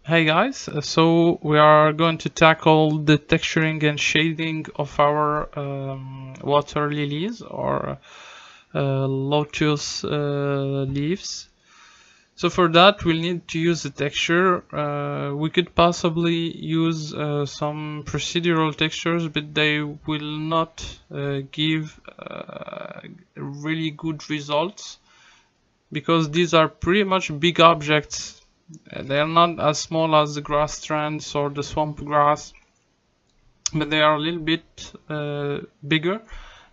Hey guys, so we are going to tackle the texturing and shading of our water lilies or lotus leaves. So for that we'll need to use a texture. We could possibly use some procedural textures, but they will not give really good results because these are pretty much big objects. They are not as small as the grass strands or the swamp grass, but they are a little bit bigger,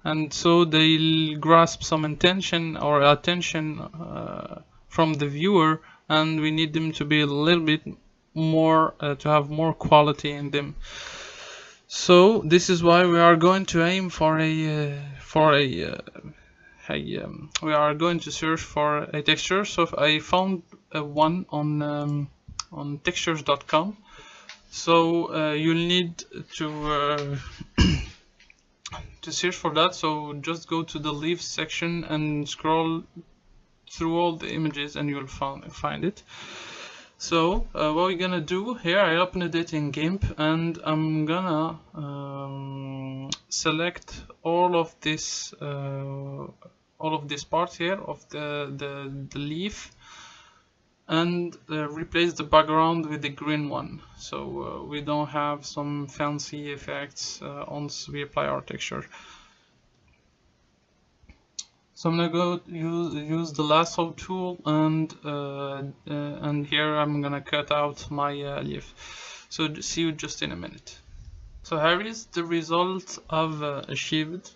and so they'll grasp some attention from the viewer, and we need them to be a little bit more to have more quality in them. So this is why we are going to aim for we are going to search for a texture. So I found one on textures.com. So you'll need to to search for that. So just go to the leaves section and scroll through all the images, and you'll find it. So what we're gonna do here, I opened it in GIMP, and I'm gonna select all of this part here of the leaf, and replace the background with the green one, so we don't have some fancy effects once we apply our texture. So I'm gonna go use the lasso tool, and here I'm gonna cut out my leaf. So see you just in a minute. So here is the result I've achieved.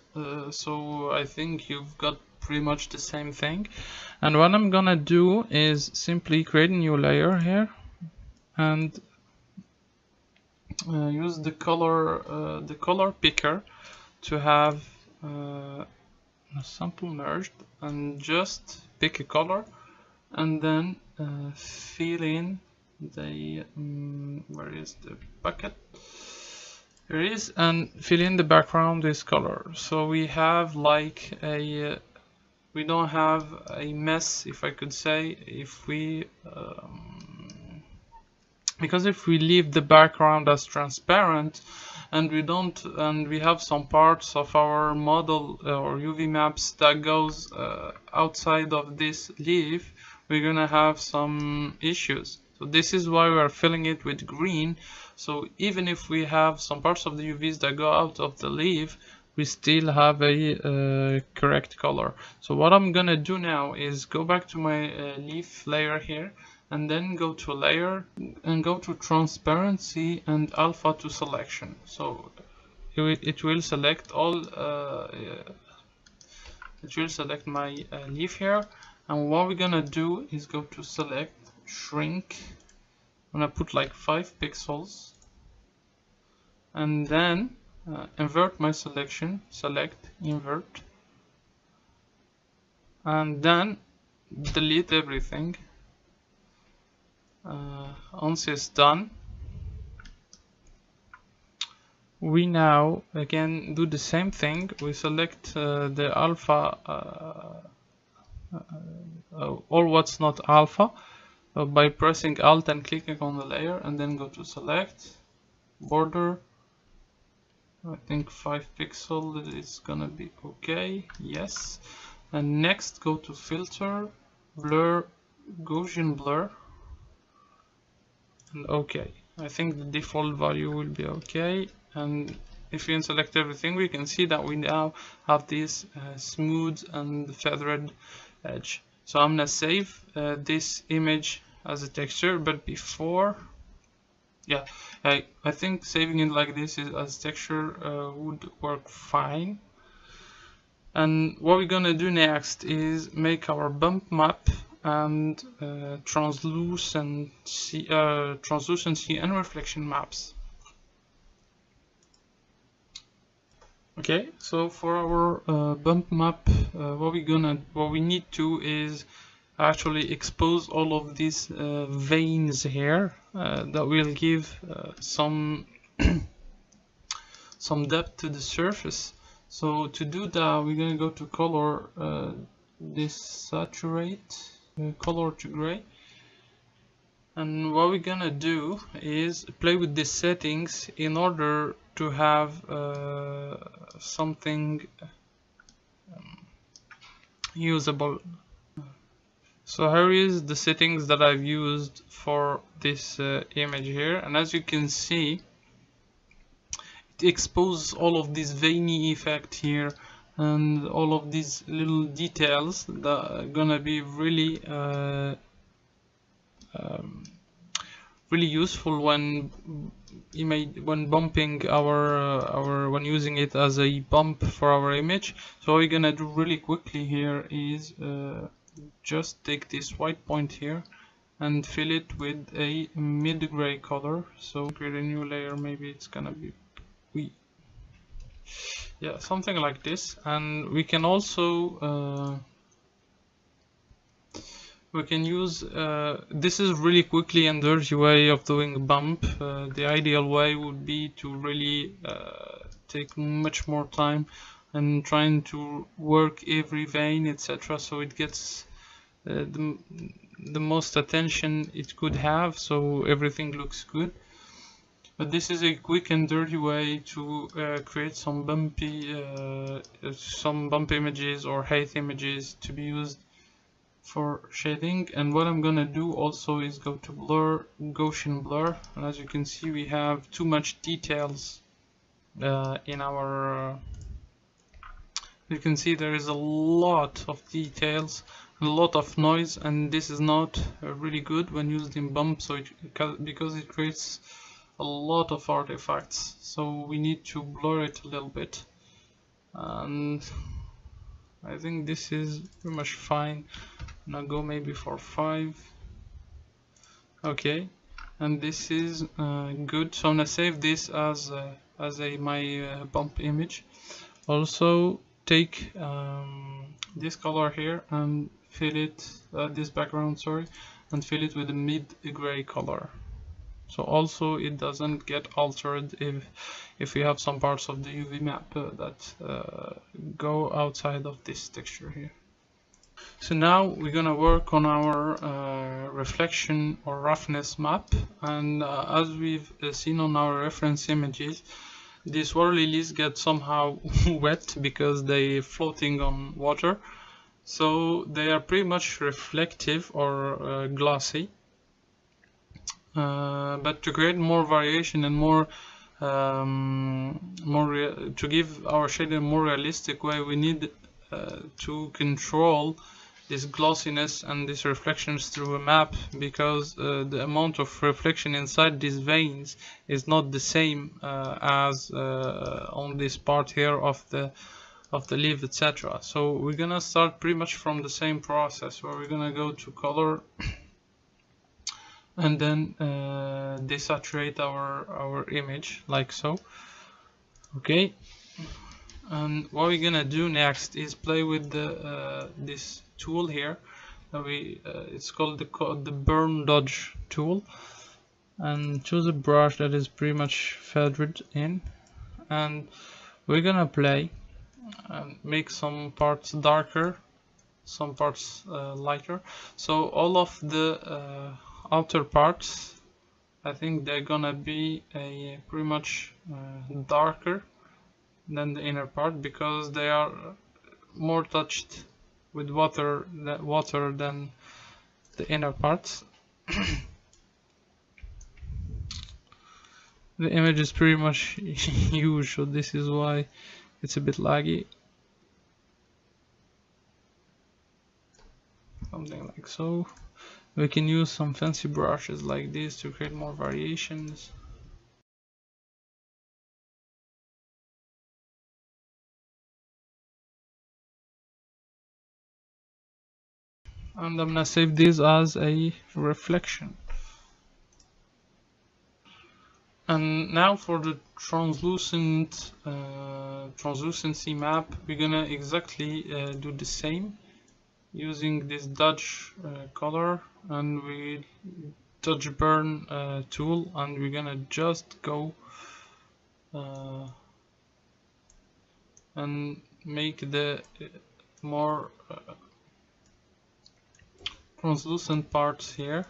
So I think you've got pretty much the same thing, and what I'm gonna do is simply create a new layer here and use the color picker to have a sample merged, and just pick a color and then fill in the where is the bucket? Here it is, and fill in the background this color. So we have like a we don't have a mess, if I could say, if we because if we leave the background as transparent, and we have some parts of our model or UV maps that goes outside of this leaf, we're gonna have some issues. So this is why we are filling it with green. So even if we have some parts of the UVs that go out of the leaf, we still have a correct color. So what I'm gonna do now is go back to my leaf layer here, and then go to layer and go to transparency and alpha to selection. So it will select all it will select my leaf here, and what we're gonna do is go to select, shrink. I'm gonna put like 5 pixels, and then invert my selection, select, invert, and then delete everything. Once it's done, we now again do the same thing. We select the alpha, all what's not alpha, by pressing Alt and clicking on the layer, and then go to select, border. I think 5 pixel is gonna be okay. Yes. And next go to filter, blur, Gaussian blur, and okay. I think the default value will be okay, and if we select everything, we can see that we now have this smooth and feathered edge. So I'm gonna save this image as a texture, but before, yeah, I think saving it like this as texture would work fine. And what we're gonna do next is make our bump map and translucency and reflection maps. Okay, so for our bump map, what we need to is actually expose all of these veins here that will give some some depth to the surface. So to do that, we're gonna go to color, desaturate, color to gray, And what we're gonna do is play with these settings in order to have something usable. So here is the settings that I've used for this image here, and as you can see, it exposes all of this veiny effect here and all of these little details that are gonna be really really useful when bumping our when using it as a bump for our image. So what we're gonna do really quickly here is just take this white point here and fill it with a mid-gray color. So create a new layer, maybe it's gonna be yeah, something like this. And we can also we can use this is really quickly and dirty way of doing bump. The ideal way would be to really take much more time and trying to work every vein, etc., so it gets the most attention it could have, so everything looks good. But this is a quick and dirty way to create some bumpy images or height images to be used for shading. And what I'm gonna do also is go to blur, Gaussian blur, and as you can see we have too much details in our you can see there is a lot of details, a lot of noise, and this is not really good when used in bump, so because it creates a lot of artifacts, so we need to blur it a little bit. And I think this is pretty much fine. Now go maybe for 5. Okay, and this is good. So I'm gonna save this as my bump image. Also take this color here and fill it, this background, sorry, and fill it with a mid-gray color. So also it doesn't get altered if we have some parts of the UV map that go outside of this texture here. So now we're gonna work on our reflection or roughness map, and as we've seen on our reference images, these water lilies get somehow wet because they're floating on water, so they are pretty much reflective or glossy. But to create more variation and to give our shade a more realistic way, we need to control this glossiness and these reflections through a map, because the amount of reflection inside these veins is not the same as on this part here of the leaf, etc. So we're gonna start pretty much from the same process, where we're gonna go to color and then desaturate our image like so. Okay, and what we're gonna do next is play with the this tool here that it's called the burn dodge tool, and choose a brush that is pretty much feathered in, and we're gonna play and make some parts darker, some parts lighter. So all of the outer parts, I think they're gonna be pretty much darker than the inner part, because they are more touched with water than the inner parts. The image is pretty much huge, so this is why it's a bit laggy. Something like so. We can use some fancy brushes like this to create more variations. And I'm gonna save this as a reflection. And now for the translucency map, we're gonna exactly do the same using this dodge color, and we dodge burn tool, and we're gonna just go and make the more translucent parts here.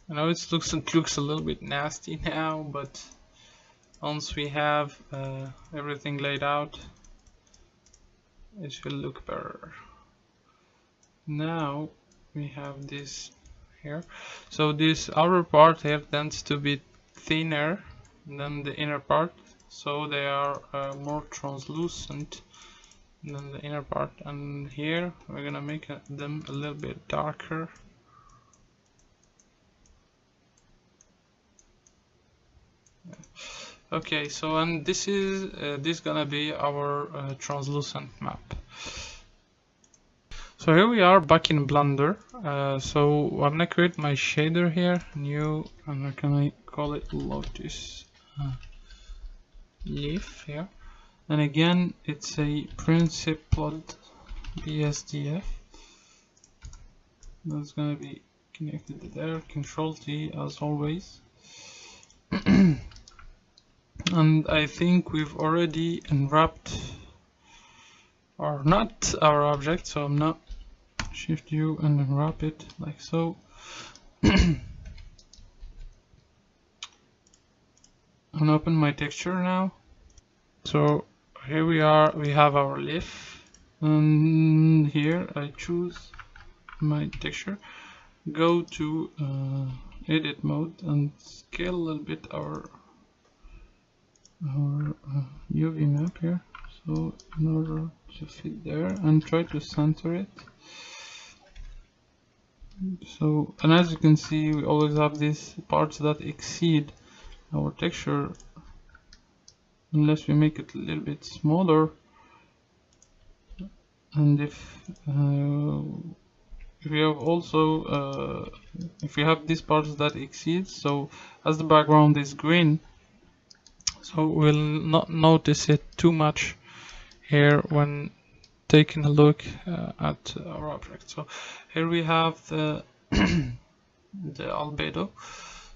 I know it looks a little bit nasty now, but once we have everything laid out, it should look better. Now we have this here. So this outer part here tends to be thinner than the inner part, so they are more translucent than the inner part. And here we're gonna make them a little bit darker. Okay, so and this is gonna be our translucent map. So here we are back in Blender. So I'm gonna create my shader here, new, and I'm gonna call it Lotus leaf here. And again, it's a principled BSDF. That's gonna be connected there. Control T as always. And I think we've already unwrapped or not our object, so I'm not Shift U and unwrap it like so. I'm gonna open my texture now. So here we are, we have our leaf, and here I choose my texture, go to edit mode and scale a little bit our UV map here, so in order to fit there, and try to center it. So, and as you can see, we always have these parts that exceed our texture unless we make it a little bit smaller. And if we have also if we have these parts that exceed, so as the background is green, so we'll not notice it too much here when taking a look at our object. So here we have the the albedo.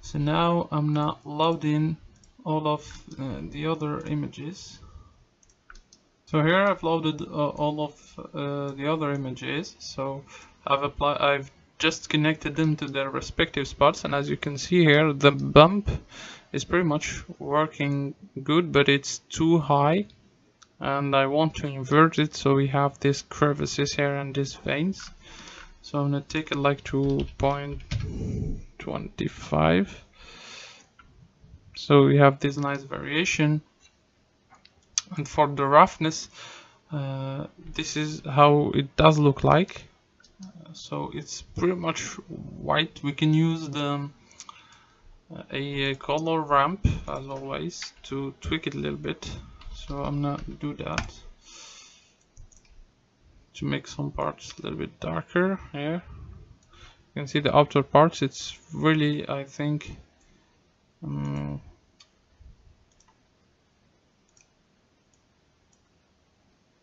So now I'm not loading all of the other images. So here I've loaded all of the other images. So I've just connected them to their respective spots, and as you can see here, the bump is pretty much working good, but it's too high, and I want to invert it so we have these crevices here and these veins. So I'm gonna take it like to 0.25. So we have this nice variation. And for the roughness, this is how it does look like. So it's pretty much white. We can use a color ramp as always to tweak it a little bit. So I'm gonna do that to make some parts a little bit darker here. You can see the outer parts. It's really, I think,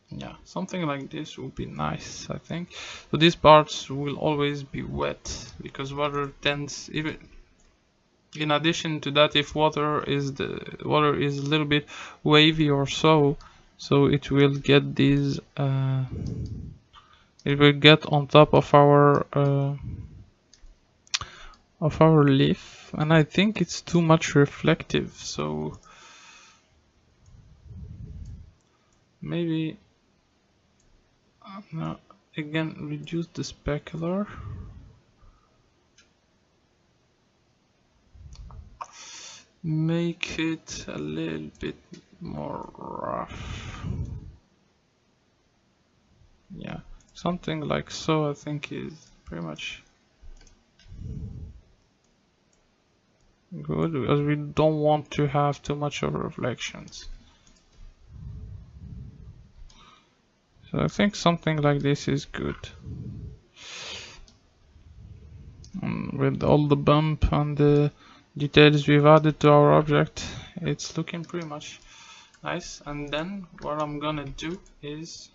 yeah, something like this would be nice, I think. So these parts will always be wet because water tends, even in addition to that, if water is a little bit wavy or so it will get these it will get on top of our leaf, and I think it's too much reflective, so maybe now again reduce the specular. Make it a little bit more rough. Yeah, something like so I think is pretty much good, because we don't want to have too much of reflections. So I think something like this is good. And with all the bump and the details we've added to our object, it's looking pretty much nice. And then what I'm gonna do is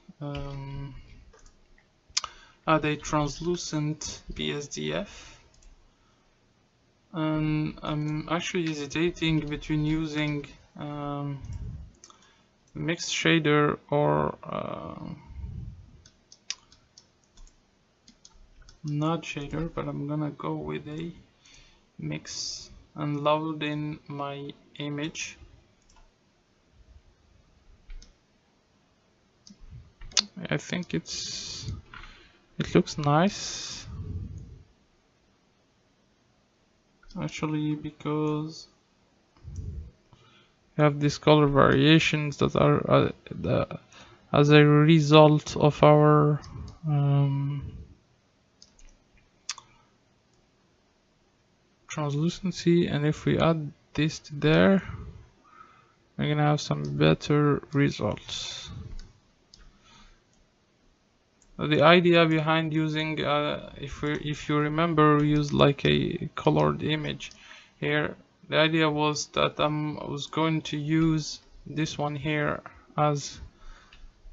add a translucent BSDF, and I'm actually hesitating between using mixed shader or not shader, but I'm gonna go with a mix and load in my image. I think it looks nice actually, because you have these color variations that are as a result of our translucency, and if we add this to there, we're gonna have some better results. The idea behind using, if you remember, we used like a colored image here. The idea was that I was going to use this one here as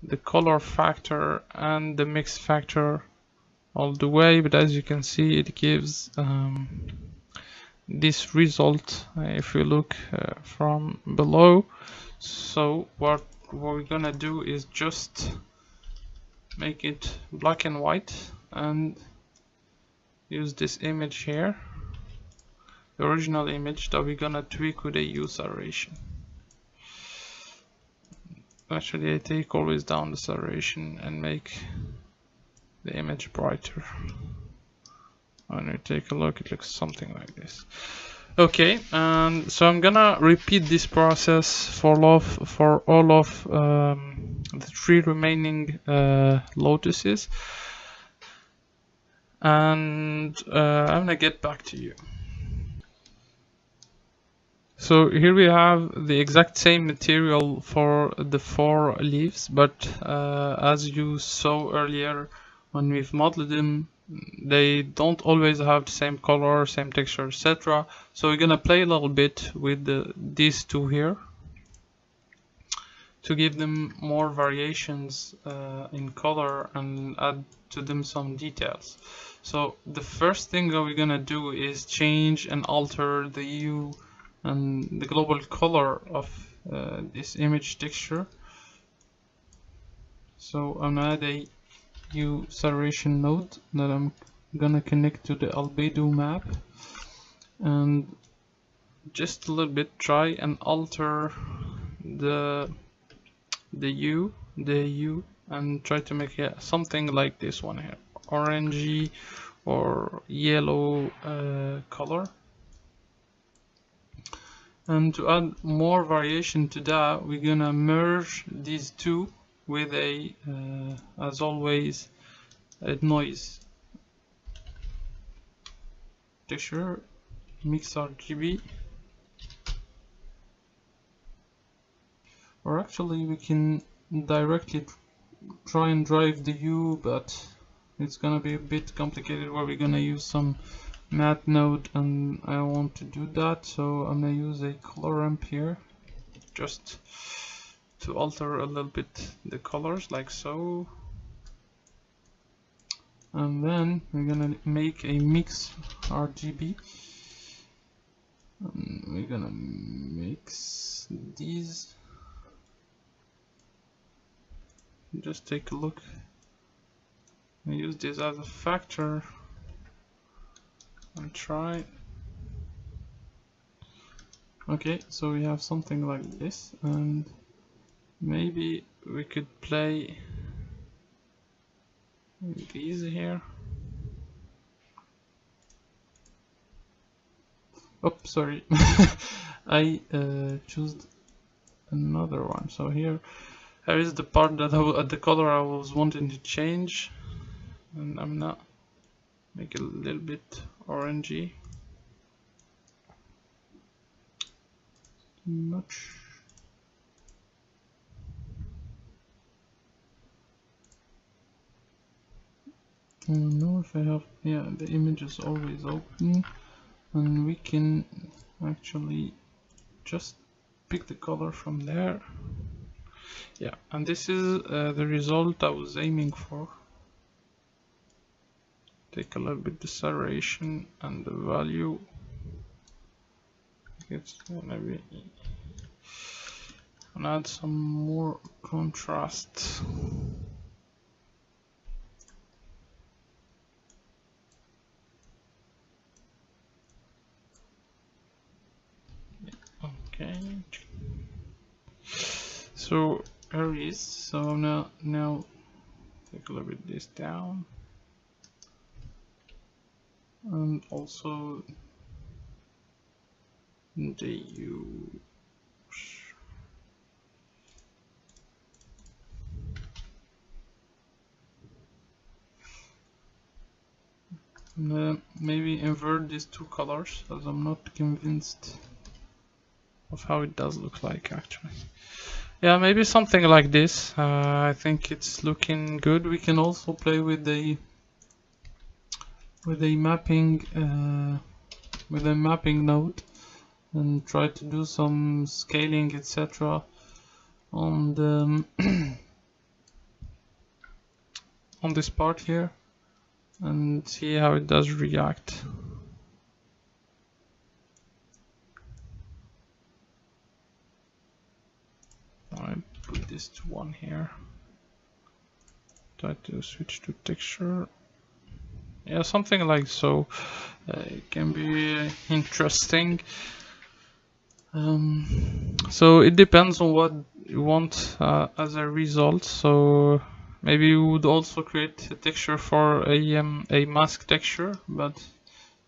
the color factor and the mix factor all the way, but as you can see, it gives this result if you look from below. So what we're gonna do is just make it black and white and use this image here, the original image that we're gonna tweak with a hue saturation. Actually, I take always down the saturation and make the image brighter. When you take a look, it looks something like this. Okay, and so I'm gonna repeat this process for all of the 3 remaining lotuses, and I'm gonna get back to you. So here we have the exact same material for the 4 leaves, but as you saw earlier when we've modeled them, they don't always have the same color, same texture, etc. So we're gonna play a little bit with these 2 here to give them more variations in color and add to them some details. So the first thing that we're gonna do is change and alter the hue and the global color of this image texture. So I'm gonna add a hue saturation node that I'm gonna connect to the albedo map, and just a little bit try and alter the hue and try to make it something like this one here, orangey or yellow color. And to add more variation to that, we're gonna merge these 2 with a as always a noise texture, mix RGB, or actually we can directly try and drive the hue, but it's gonna be a bit complicated where we're gonna use some matte node, and I want to do that, so I'm gonna use a color ramp here just to alter a little bit the colors like so. And then we're gonna make a mix RGB, and we're gonna mix these. Just take a look. I use this as a factor and try. Okay, so we have something like this, and maybe we could play these here. Oh, sorry. I chose another one. So here is the part that the color I was wanting to change, and I'm not make it a little bit orangey. Much. I don't know if I have, yeah, the image is always open, and we can actually just pick the color from there. Yeah, and this is the result I was aiming for. Take a little bit the saturation and the value. It's gonna be, and add some more contrast. Okay. So here it is. So now take a little bit this down, and also the U. Maybe invert these two colors, as I'm not convinced of how it does look like actually. Yeah, maybe something like this. I think it's looking good. We can also play with the mapping with a mapping node and try to do some scaling, etc. on the on this part here, and see how it does react. I put this to 1 here. Try to switch to texture. Yeah, something like so. It can be interesting. So it depends on what you want as a result. So maybe you would also create a texture for a mask texture, but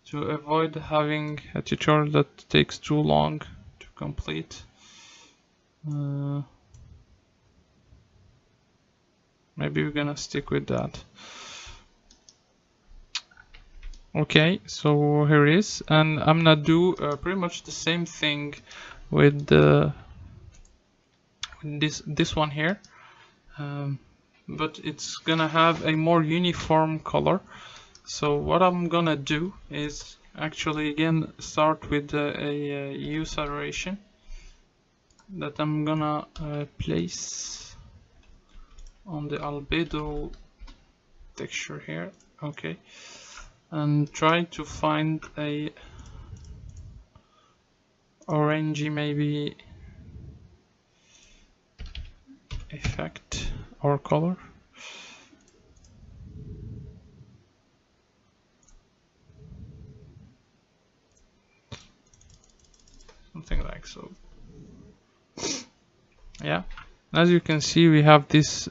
to avoid having a tutorial that takes too long to complete, maybe we're gonna stick with that. Okay, so here it is, and I'm gonna do pretty much the same thing with this one here, but it's gonna have a more uniform color. So what I'm gonna do is actually again start with a hue saturation that I'm gonna place on the albedo texture here. Okay, and try to find a orangey maybe effect or color. Something like so. Yeah, as you can see, we have this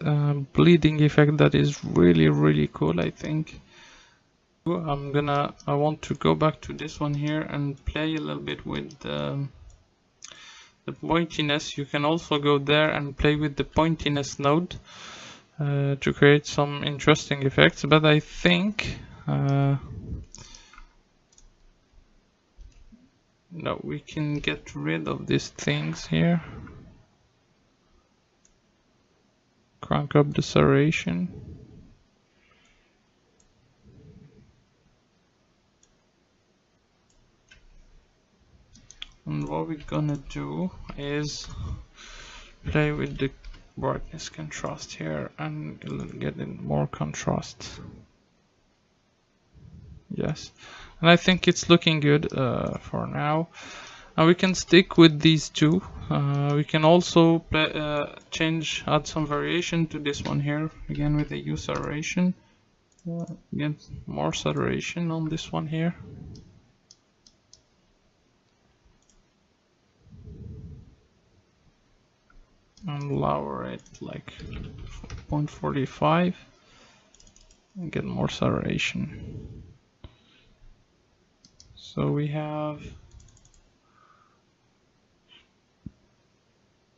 bleeding effect that is really cool, I think. I want to go back to this one here and play a little bit with the pointiness. You can also go there and play with the pointiness node to create some interesting effects, but I think no, we can get rid of these things here. Crank up the saturation. And what we're gonna do is play with the brightness contrast here and get in more contrast. Yes, and I think it's looking good for now. And we can stick with these two. We can also play, add some variation to this one here, again with the hue saturation. Get more saturation on this one here. And lower it like 0.45 and get more saturation. So we have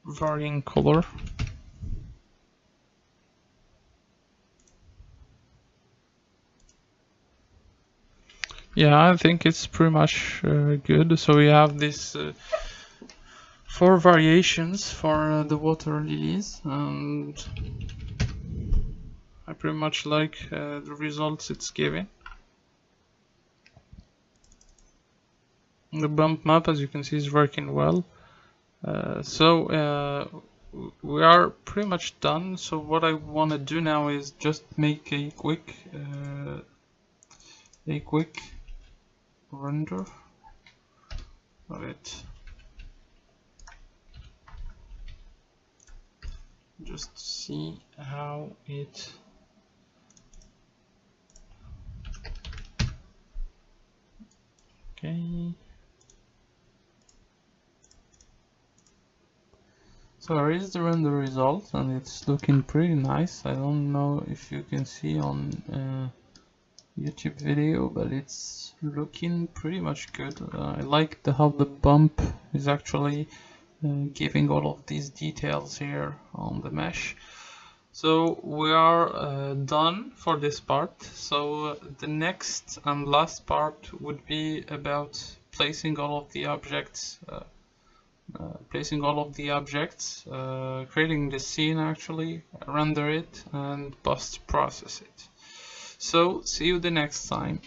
varying color. Yeah, I think it's pretty much good. So we have this 4 variations for the water lilies, and I pretty much like the results it's giving. The bump map, as you can see, is working well. We are pretty much done. So what I want to do now is just make a quick render of it. Just see how it okay. So here is the render result, and it's looking pretty nice. I don't know if you can see on YouTube video, but it's looking pretty much good. I like how the bump is actually giving all of these details here on the mesh. So we are done for this part. So the next and last part would be about placing all of the objects, creating the scene actually, render it, and post process it. So see you the next time.